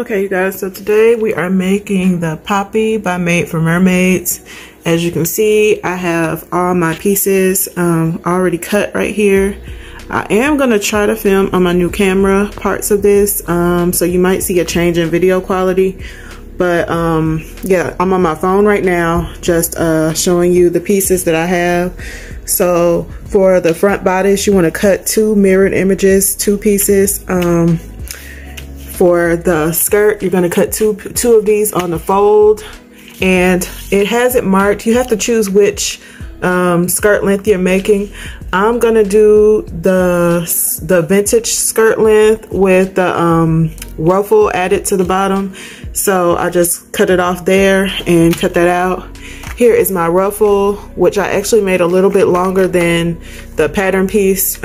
Okay, you guys, so today we are making the Poppy by Made for Mermaids. As you can see, I have all my pieces already cut right here. I am going to try to film on my new camera parts of this, so you might see a change in video quality. But yeah, I'm on my phone right now just showing you the pieces that I have. So for the front bodice, you want to cut 2 mirrored images, 2 pieces. For the skirt, you're going to cut two of these on the fold, and it has it marked. You have to choose which skirt length you're making. I'm going to do the vintage skirt length with the ruffle added to the bottom. So I just cut it off there and cut that out. Here is my ruffle, which I actually made a little bit longer than the pattern piece,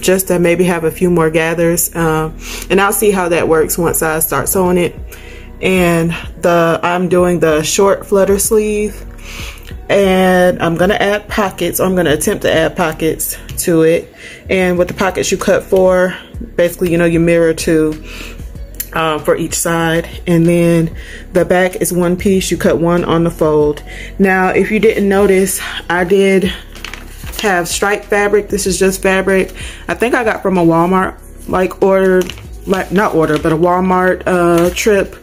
just to maybe have a few more gathers. And I'll see how that works once I start sewing it. And I'm doing the short flutter sleeve. And I'm gonna add pockets, or I'm gonna attempt to add pockets to it. And with the pockets you cut for, basically, you know, you mirror to for each side. And then the back is 1 piece, you cut 1 on the fold. Now if you didn't notice, I did have striped fabric. This is just fabric I think I got from a Walmart, like ordered, like not order, but a Walmart trip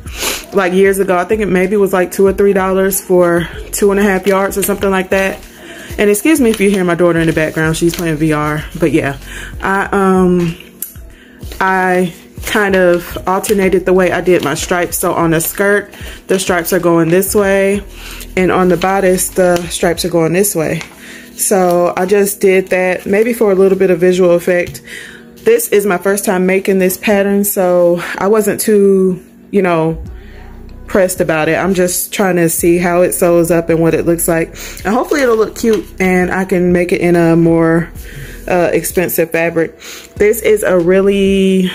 like years ago. I think it maybe was like $2 or $3 for 2.5 yards or something like that. And excuse me if you hear my daughter in the background, she's playing VR. But yeah, I kind of alternated the way I did my stripes. So on the skirt, the stripes are going this way, and on the bodice, the stripes are going this way. So I just did that maybe for a little bit of visual effect. This is my first time making this pattern, so I wasn't too, you know, pressed about it. I'm just trying to see how it sews up and what it looks like, and hopefully it'll look cute and I can make it in a more expensive fabric. This is a really,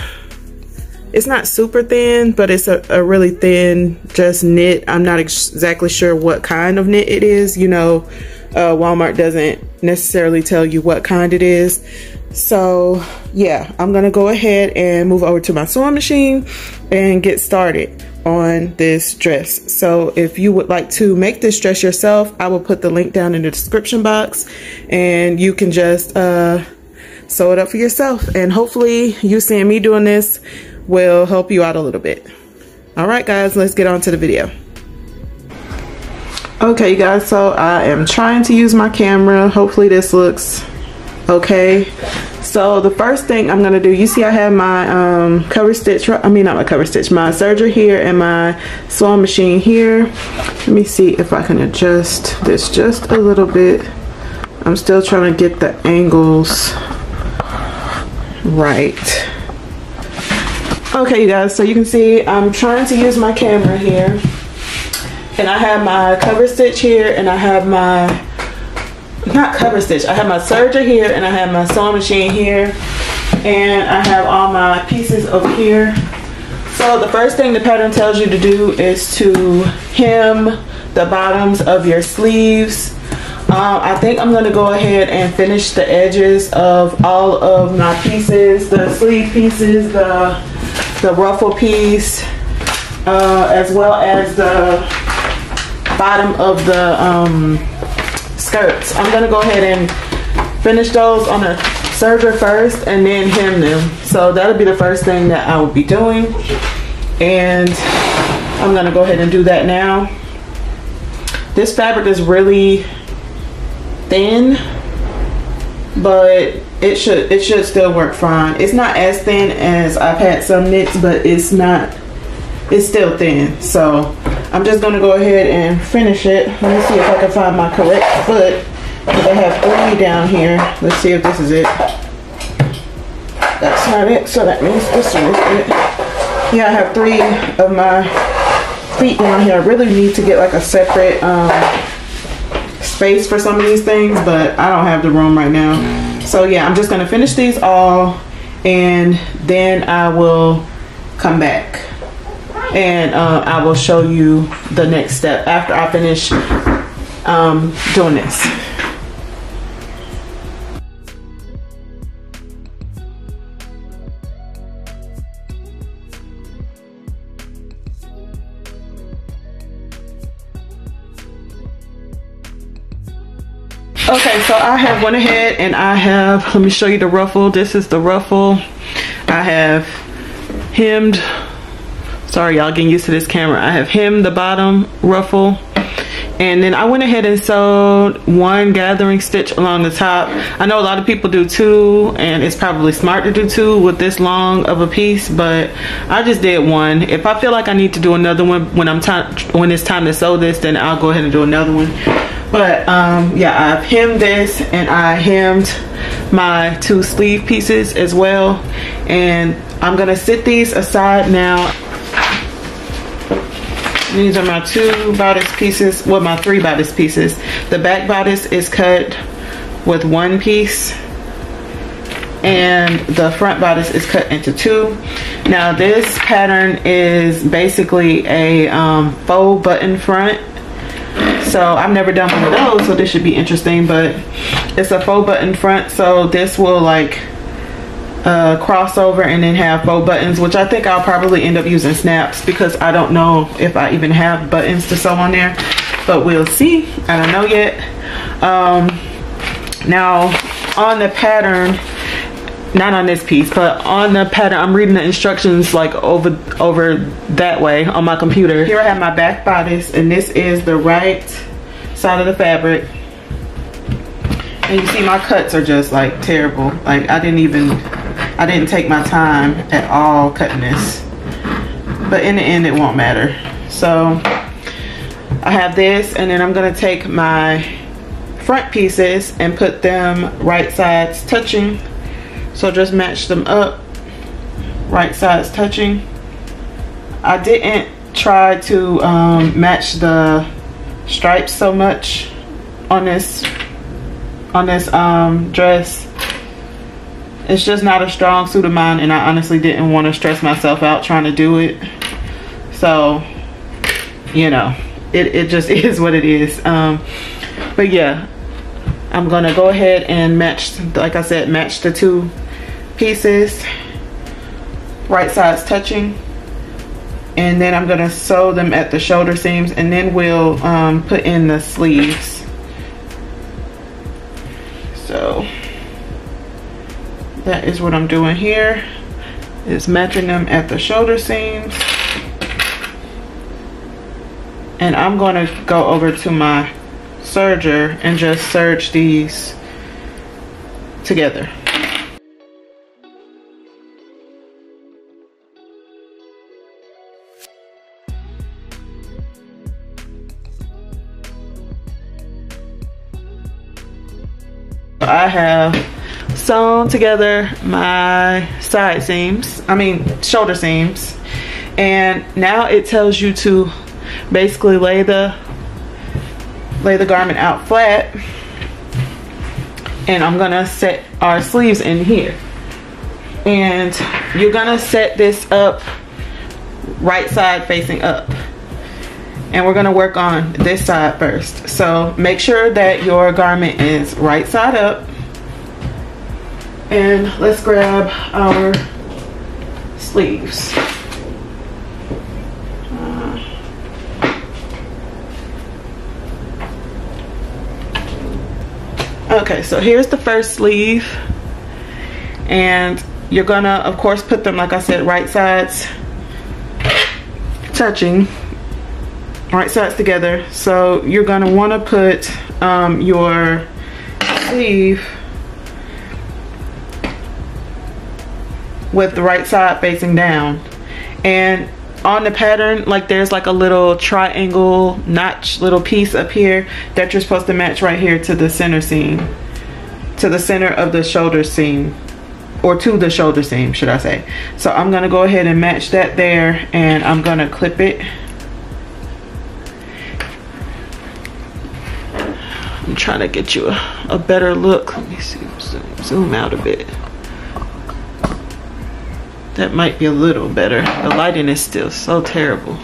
it's not super thin, but it's a really thin just knit. I'm not exactly sure what kind of knit it is. You know, Walmart doesn't necessarily tell you what kind it is. So yeah, I'm gonna go ahead and move over to my sewing machine and get started on this dress. So if you would like to make this dress yourself, I will put the link down in the description box, and you can just sew it up for yourself. And hopefully you seeing me doing this will help you out a little bit. All right guys, let's get on to the video. Okay you guys, so I am trying to use my camera. Hopefully this looks okay. So the first thing I'm gonna do, you see I have my cover stitch, I mean not my cover stitch, my serger here and my sewing machine here. Let me see if I can adjust this just a little bit. I'm still trying to get the angles right. Okay you guys, so you can see I'm trying to use my camera here, and I have my cover stitch here, and I have my, not cover stitch, I have my serger here, and I have my sewing machine here, and I have all my pieces over here. So the first thing the pattern tells you to do is to hem the bottoms of your sleeves. I think I'm going to go ahead and finish the edges of all of my pieces, the sleeve pieces, the ruffle piece, as well as the bottom of the skirts. I'm going to go ahead and finish those on the serger first and then hem them. So that'll be the first thing that I will be doing, and I'm going to go ahead and do that now. This fabric is really thin, but it should still work fine. It's not as thin as I've had some knits, but it's still thin. So I'm just gonna go ahead and finish it. Let me see if I can find my correct foot, because I have 3 down here. Let's see if this is it. That's not it, so that means this one is it. Yeah, I have 3 of my feet down here. I really need to get like a separate space for some of these things, but I don't have the room right now. So yeah, I'm just gonna finish these all, and then I will come back and I will show you the next step after I finish doing this. Okay, so I have went ahead and I have, let me show you the ruffle. This is the ruffle. I have hemmed, sorry y'all getting used to this camera. I have hemmed the bottom ruffle. And then I went ahead and sewed one gathering stitch along the top. I know a lot of people do two, and it's probably smart to do two with this long of a piece, but I just did one. If I feel like I need to do another one when it's time to sew this, then I'll go ahead and do another one. But yeah, I've hemmed this, and I hemmed my two sleeve pieces as well. And I'm gonna sit these aside now. These are my two bodice pieces, well, my three bodice pieces. The back bodice is cut with one piece, and the front bodice is cut into two. Now this pattern is basically a faux button front. So I've never done one of those, so this should be interesting, but it's a faux button front, so this will like crossover and then have faux buttons, which I think I'll probably end up using snaps because I don't know if I even have buttons to sew on there, but we'll see. I don't know yet. Now on the pattern, not on this piece, but on the pattern, I'm reading the instructions like over that way on my computer. Here I have my back bodice, and this is the right side of the fabric. And you see my cuts are just like terrible. Like I didn't take my time at all cutting this, but in the end it won't matter. So I have this, and then I'm gonna take my front pieces and put them right sides touching. So just match them up, right sides touching. I didn't try to match the stripes so much on this dress. It's just not a strong suit of mine, and I honestly didn't want to stress myself out trying to do it. So, you know, it just is what it is. But yeah, I'm gonna go ahead and match, like I said, match the two pieces, right sides touching, and then I'm gonna sew them at the shoulder seams, and then we'll put in the sleeves. So that is what I'm doing here, is matching them at the shoulder seams. And I'm going to go over to my serger and just serge these together. I have sewn together my side seams, shoulder seams, and now it tells you to basically lay the garment out flat, and I'm gonna set our sleeves in here, and you're gonna set this up right side facing up, and we're gonna work on this side first. So make sure that your garment is right side up. And let's grab our sleeves. Okay, so here's the first sleeve, and you're gonna of course put them, like I said, right sides touching, right sides together. So you're gonna want to put your sleeve with the right side facing down, and on the pattern, like there's like a little triangle notch little piece up here that you're supposed to match right here to the center seam, to the center of the shoulder seam, or to the shoulder seam, should I say. So I'm gonna go ahead and match that there, and I'm gonna clip it. I'm trying to get you a better look. Let me see, zoom out a bit. That might be a little better. The lighting is still so terrible.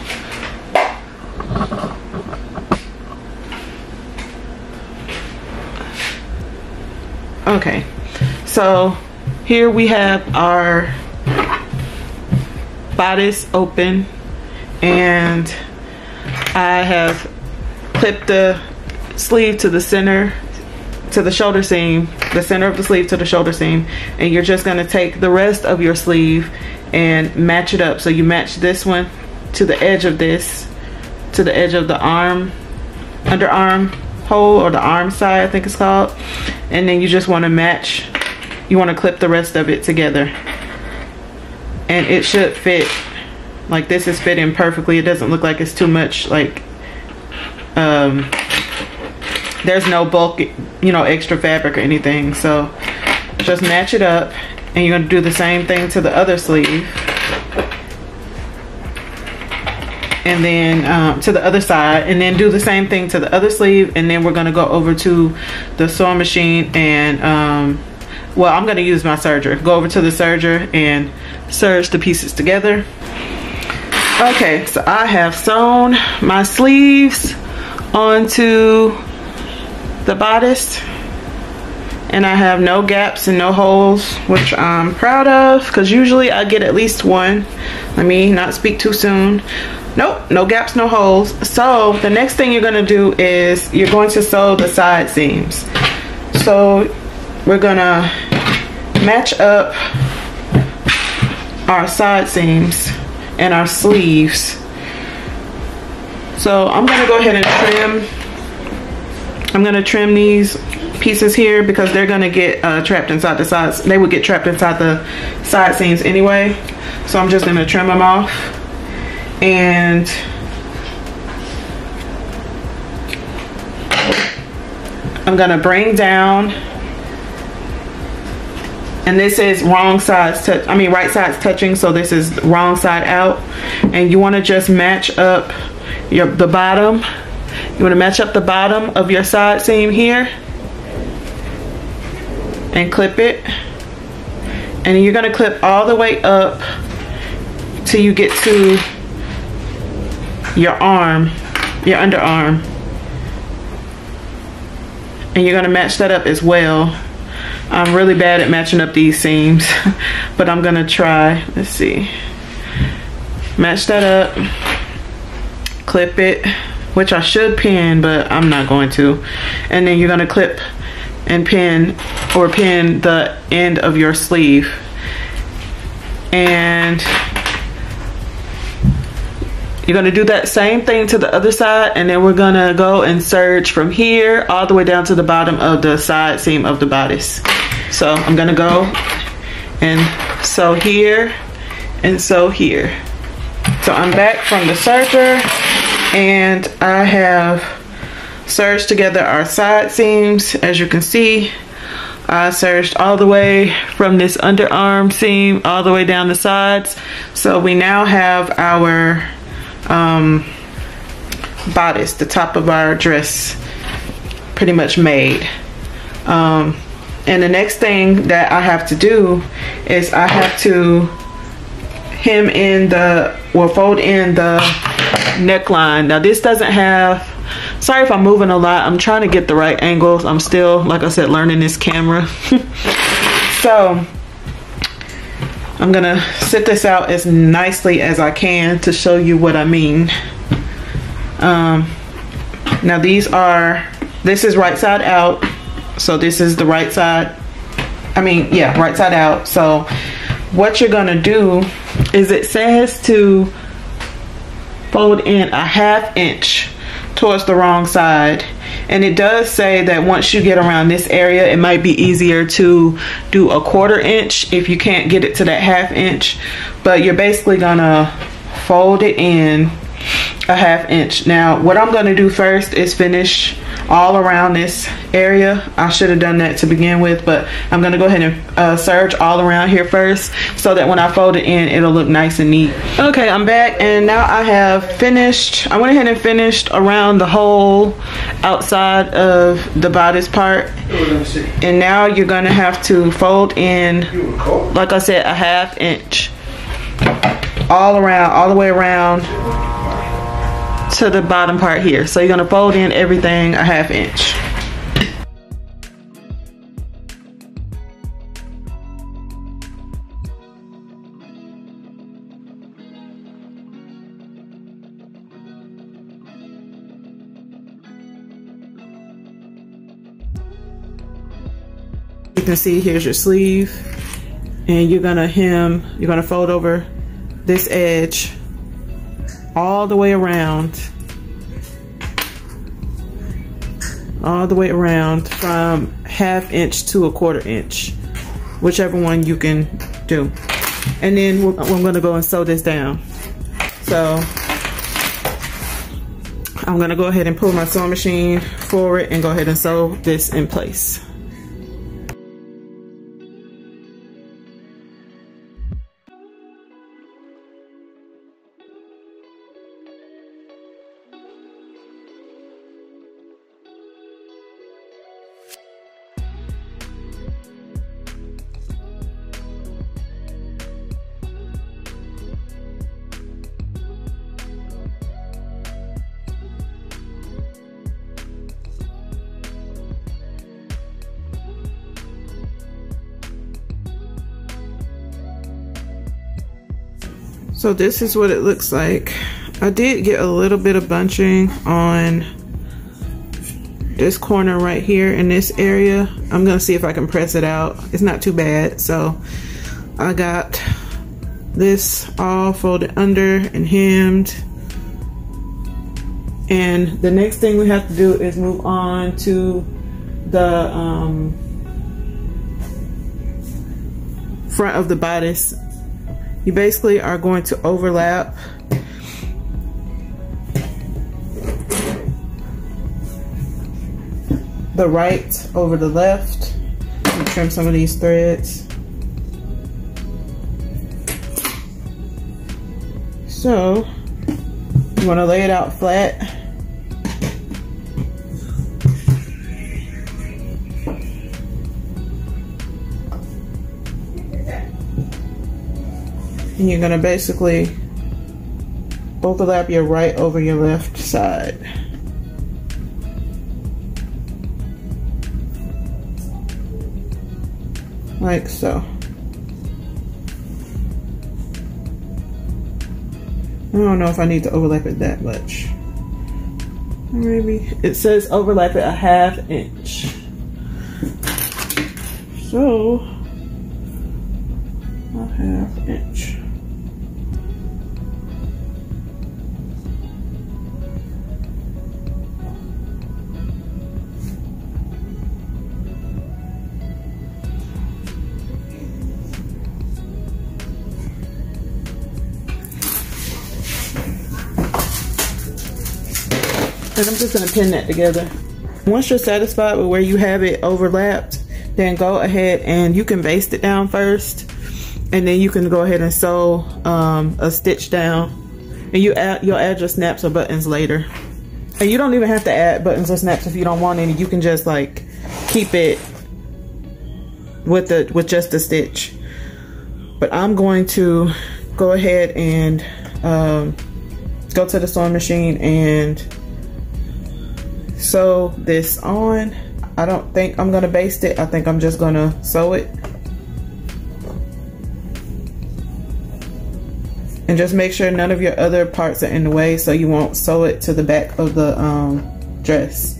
Okay, so here we have our bodice open, and I have clipped the sleeve to the center to the shoulder seam, the center of the sleeve to the shoulder seam, and you're just gonna take the rest of your sleeve and match it up. So you match this one to the edge of this, to the edge of the arm, underarm hole, or the arm side I think it's called, and then you just want to match, you want to clip the rest of it together, and it should fit. Like, this is fitting perfectly. It doesn't look like it's too much, like there's no bulk, you know, extra fabric or anything. So just match it up, and you're going to do the same thing to the other sleeve, and then to the other side, and then do the same thing to the other sleeve. And then we're going to go over to the sewing machine and well, I'm going to use my serger. Go over to the serger and serge the pieces together. Okay, so I have sewn my sleeves onto the bodice, and I have no gaps and no holes, which I'm proud of, because usually I get at least one. Let me not speak too soon. Nope, no gaps, no holes. So the next thing you're going to do is you're going to sew the side seams. So we're going to match up our side seams and our sleeves. So I'm going to go ahead and trim. I'm going to trim these pieces here because they're going to get trapped inside the sides. They would get trapped inside the side seams anyway. So I'm just going to trim them off. And I'm going to bring down, and this is wrong sides touch, I mean right sides touching, so this is wrong side out. And you want to just match up the bottom. You want to match up the bottom of your side seam here and clip it, and you're going to clip all the way up till you get to your arm, your underarm, and you're going to match that up as well. I'm really bad at matching up these seams, but I'm going to try. Let's see. Match that up, clip it, which I should pin, but I'm not going to. And then you're going to clip and pin, or pin the end of your sleeve. And you're going to do that same thing to the other side, and then we're going to go and serge from here all the way down to the bottom of the side seam of the bodice. So I'm going to go and sew here and sew here. So I'm back from the serger, and I have serged together our side seams. As you can see, I serged all the way from this underarm seam all the way down the sides. So we now have our bodice, the top of our dress, pretty much made. And the next thing that I have to do is I have to hem in the, or fold in the neckline. Now this doesn't have, sorry if I'm moving a lot, I'm trying to get the right angles. I'm still, like I said, learning this camera. So I'm gonna sit this out as nicely as I can to show you what I mean. Now these are, this is right side out, so this is the right side, I mean, yeah, right side out. So what you're gonna do is, it says to fold in a 1/2 inch towards the wrong side, and it does say that once you get around this area, it might be easier to do a 1/4 inch if you can't get it to that 1/2 inch. But you're basically gonna fold it in a 1/2 inch. Now what I'm gonna do first is finish all around this area. I should have done that to begin with, but I'm gonna go ahead and serge all around here first, so that when I fold it in, it'll look nice and neat. Okay, I'm back, and now I have finished, I went ahead and finished around the whole outside of the bodice part. And now you're gonna have to fold in, like I said, a 1/2 inch all around, all the way around to the bottom part here. So you're gonna fold in everything a 1/2 inch. can see, here's your sleeve, and you're gonna fold over this edge all the way around, from 1/2 inch to 1/4 inch, whichever one you can do. And then I'm gonna go and sew this down. So I'm gonna go ahead and pull my sewing machine forward and go ahead and sew this in place. So this is what it looks like. I did get a little bit of bunching on this corner right here in this area. I'm gonna see if I can press it out. It's not too bad. So I got this all folded under and hemmed. And the next thing we have to do is move on to the front of the bodice. You basically are going to overlap the right over the left and trim some of these threads. So you want to lay it out flat. And you're going to basically overlap your right over your left side. Like so. I don't know if I need to overlap it that much. Maybe. It says overlap it 1/2 inch. So, 1/2 inch. And I'm just going to pin that together. Once you're satisfied with where you have it overlapped, then go ahead and you can baste it down first, and then you can go ahead and sew a stitch down, and you'll add your snaps or buttons later. And you don't even have to add buttons or snaps if you don't want any. You can just like keep it with just a stitch. But I'm going to go ahead and go to the sewing machine and sew this on. I don't think I'm gonna baste it. I think I'm just gonna sew it. And just make sure none of your other parts are in the way so you won't sew it to the back of the dress.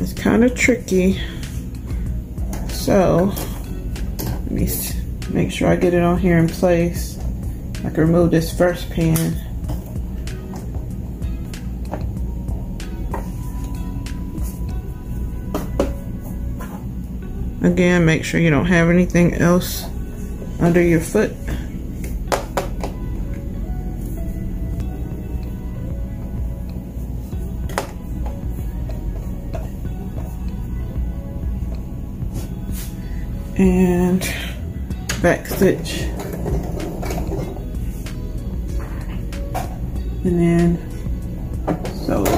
It's kind of tricky. So let me make sure I get it on here in place. I can remove this first pin. Again, make sure you don't have anything else under your foot. And back stitch. And then sew it.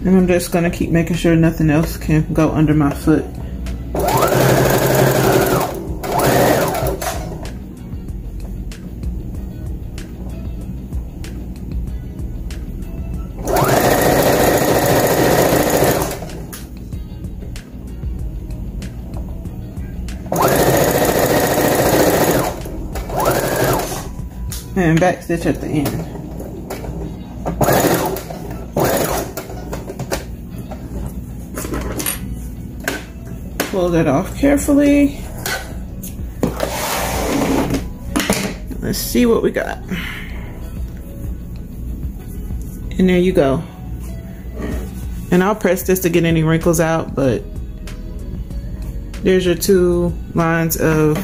And I'm just gonna keep making sure nothing else can go under my foot. and back stitch at the end. Pull that off carefully. Let's see what we got. And there you go. And I'll press this to get any wrinkles out, but there's your two lines of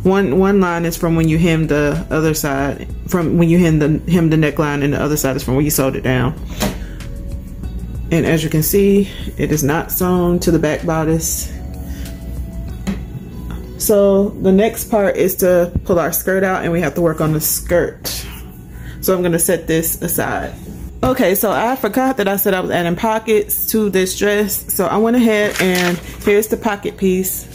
one line is from when you hem the other side, from when you hem the neckline, and the other side is from when you sewed it down. And as you can see, it is not sewn to the back bodice. So the next part is to pull our skirt out, and we have to work on the skirt. So I'm gonna set this aside. Okay, so I forgot that I said I was adding pockets to this dress. So I went ahead and here's the pocket piece.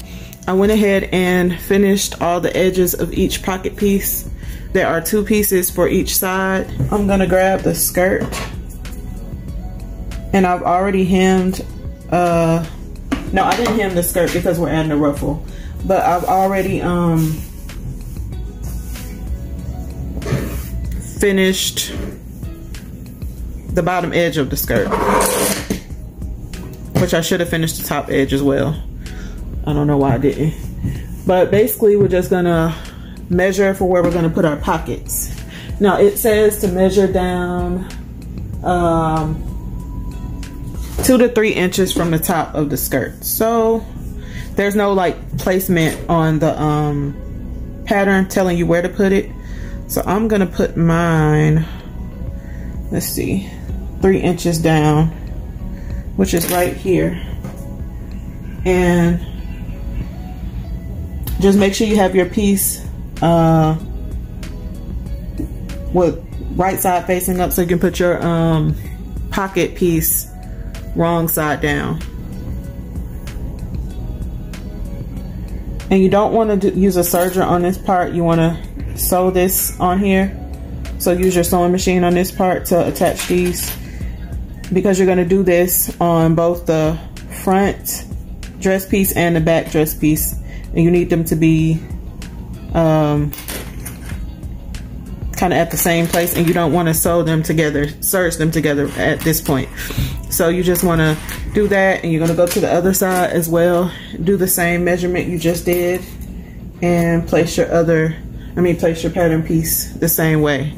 I went ahead and finished all the edges of each pocket piece. There are 2 pieces for each side. I'm gonna grab the skirt. And I've already hemmed, no, I didn't hem the skirt because we're adding a ruffle. But I've already finished the bottom edge of the skirt, which I should have finished the top edge as well. I don't know why I didn't. But basically we're just gonna measure for where we're gonna put our pockets. Now it says to measure down 2 to 3 inches from the top of the skirt. So there's no like placement on the pattern telling you where to put it. So I'm gonna put mine, let's see, 3 inches down, which is right here. And just make sure you have your piece with right side facing up so you can put your pocket piece wrong side down. And you don't want to use a serger on this part. You want to sew this on here. So use your sewing machine on this part to attach these, because you're going to do this on both the front dress piece and the back dress piece, and you need them to be kind of at the same place, and you don't want to sew them together, serge them together at this point. So you just want to do that, and you're going to go to the other side as well, do the same measurement you just did, and place your place your pattern piece the same way.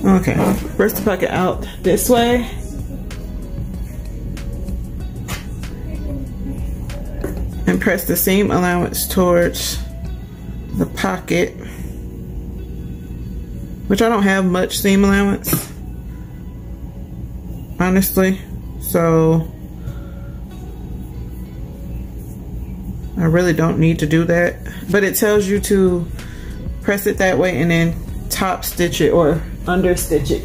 Okay, press the pocket out this way. And press the seam allowance towards the pocket, which I don't have much seam allowance, honestly. So I really don't need to do that. But it tells you to press it that way and then top stitch it or under stitch it.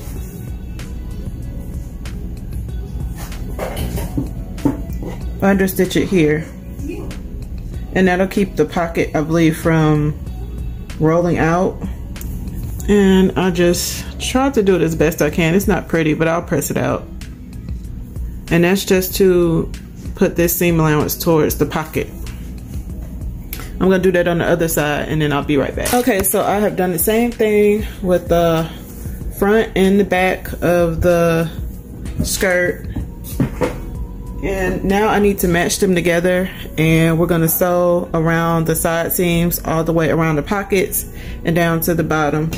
Under stitch it here, and that'll keep the pocket, I believe, from rolling out. And I just tried to do it as best I can. It's not pretty, but I'll press it out. And that's just to put this seam allowance towards the pocket. I'm gonna do that on the other side, and then I'll be right back. Okay, so I have done the same thing with the front and the back of the skirt, and now I need to match them together, and we're gonna sew around the side seams all the way around the pockets and down to the bottom.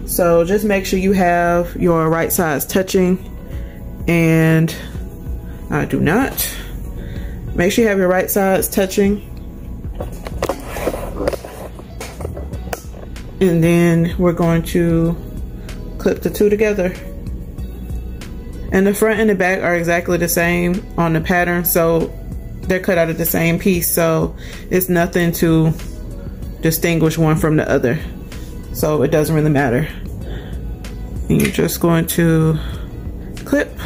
So just make sure you have your right sides touching, and I do not. Make sure you have your right sides touching, and then we're going to clip the two together. And the front and the back are exactly the same on the pattern, so they're cut out of the same piece, so it's nothing to distinguish one from the other, so it doesn't really matter. And you're just going to clip,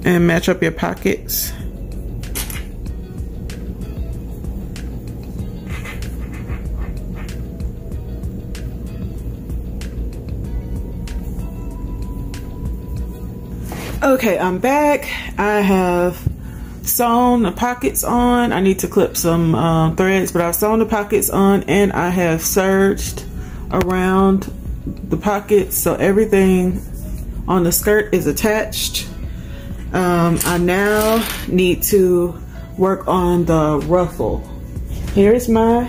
and match up your pockets. Okay, I'm back. I have sewn the pockets on. I need to clip some threads, but I've sewn the pockets on and I have serged around the pockets, so everything on the skirt is attached. I now need to work on the ruffle. Here's my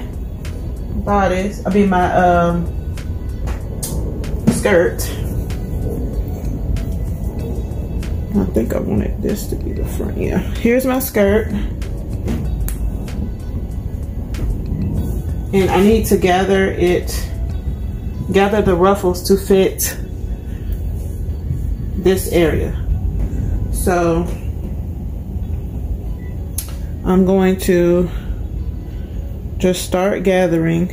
bodice, my skirt. I think I wanted this to be the front. Yeah, here's my skirt. And I need to gather the ruffles to fit this area. So I'm going to just start gathering.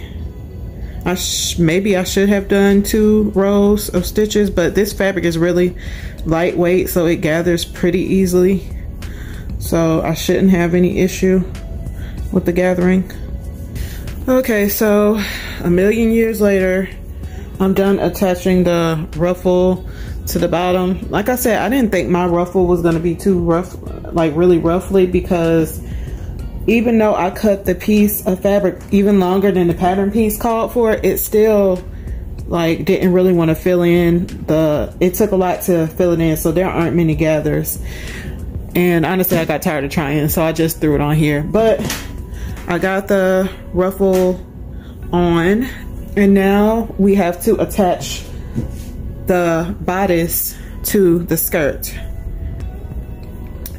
Maybe I should have done 2 rows of stitches, but this fabric is really lightweight, so it gathers pretty easily. So I shouldn't have any issue with the gathering. Okay, so a million years later, I'm done attaching the ruffle to the bottom. Like I said, I didn't think my ruffle was gonna be too rough, like really roughly, because even though I cut the piece of fabric even longer than the pattern piece called for, it still like didn't really want to fill in it took a lot to fill it in, so there aren't many gathers. And honestly, I got tired of trying, so I just threw it on here. But I got the ruffle on, and now we have to attach the bodice to the skirt.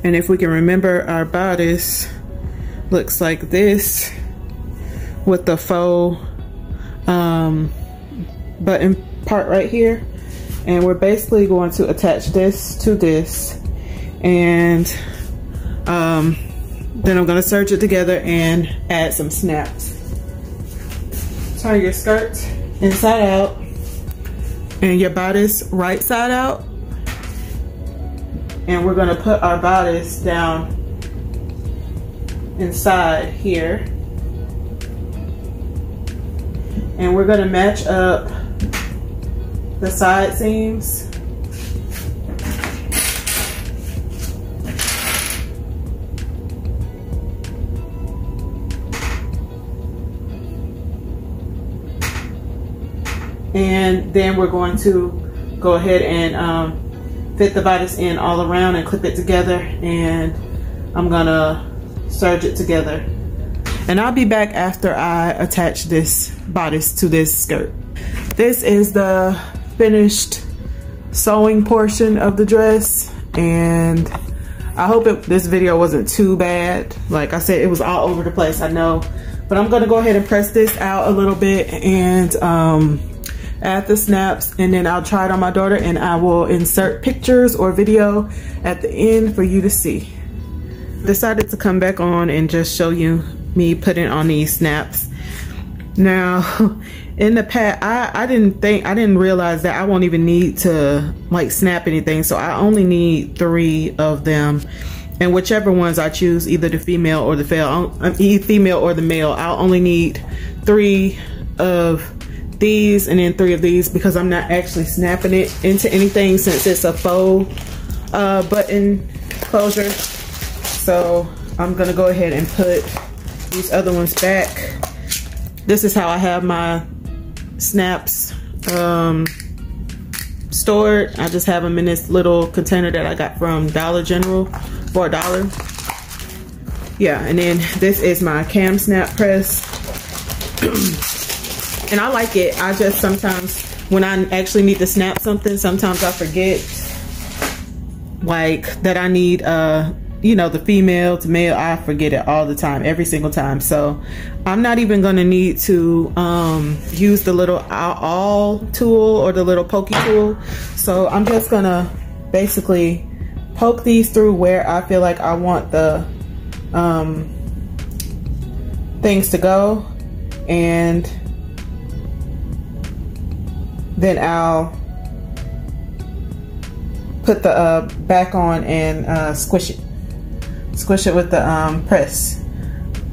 And if we can remember, our bodice looks like this with the faux button part right here. And we're basically going to attach this to this, and then I'm going to serge it together and add some snaps. Turn your skirt inside out and your bodice right side out, and we're going to put our bodice down inside here, and we're going to match up the side seams. And then we're going to go ahead and fit the bodice in all around and clip it together, and I'm gonna serge it together. And I'll be back after I attach this bodice to this skirt. This is the finished sewing portion of the dress, and I hope this video wasn't too bad. Like I said, it was all over the place, I know, but I'm gonna go ahead and press this out a little bit and add the snaps, and then I'll try it on my daughter, and I will insert pictures or video at the end for you to see. Decided to come back on and just show you me putting on these snaps. Now in the past, I didn't realize that I won't even need to like snap anything, so I only need 3 of them, and whichever ones I choose, either the female or the male, I'll only need 3 of these and then 3 of these, because I'm not actually snapping it into anything since it's a faux button closure. So I'm gonna go ahead and put these other ones back. This is how I have my snaps stored. I just have them in this little container that I got from Dollar General for $1. Yeah, and then this is my cam snap press. And I like it. I just sometimes, when I actually need to snap something, sometimes I forget like that I need you know, the female to male. I forget it all the time, every single time. So I'm not even gonna need to use the little awl tool or the little pokey tool. So I'm just gonna basically poke these through where I feel like I want the things to go, and then I'll put the back on and squish it with the press.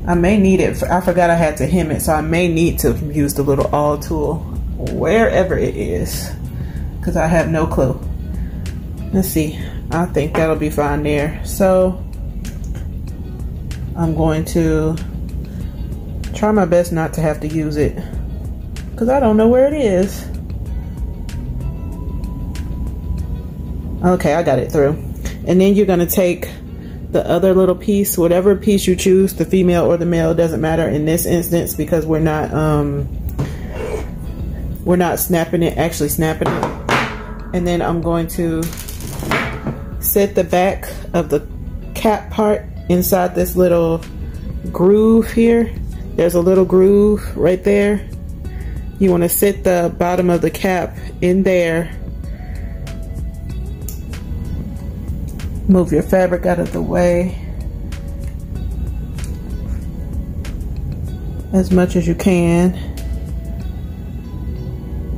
I may need it, I forgot I had to hem it, so I may need to use the little awl tool wherever it is, because I have no clue. Let's see, I think that'll be fine there. So I'm going to try my best not to have to use it, because I don't know where it is. Okay, I got it through. And then you're gonna take the other little piece, whatever piece you choose, the female or the male, doesn't matter in this instance, because we're not snapping it, actually snapping it. And then I'm going to set the back of the cap part inside this little groove here. There's a little groove right there. You want to set the bottom of the cap in there. Move your fabric out of the way as much as you can.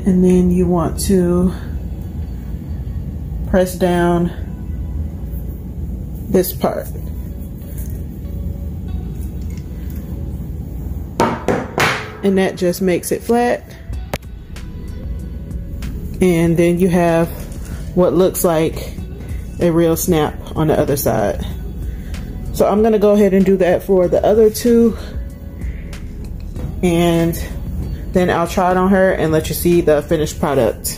And then you want to press down this part. And that just makes it flat. And then you have what looks like a real snap on the other side. So I'm gonna go ahead and do that for the other two, and then I'll try it on her and let you see the finished product.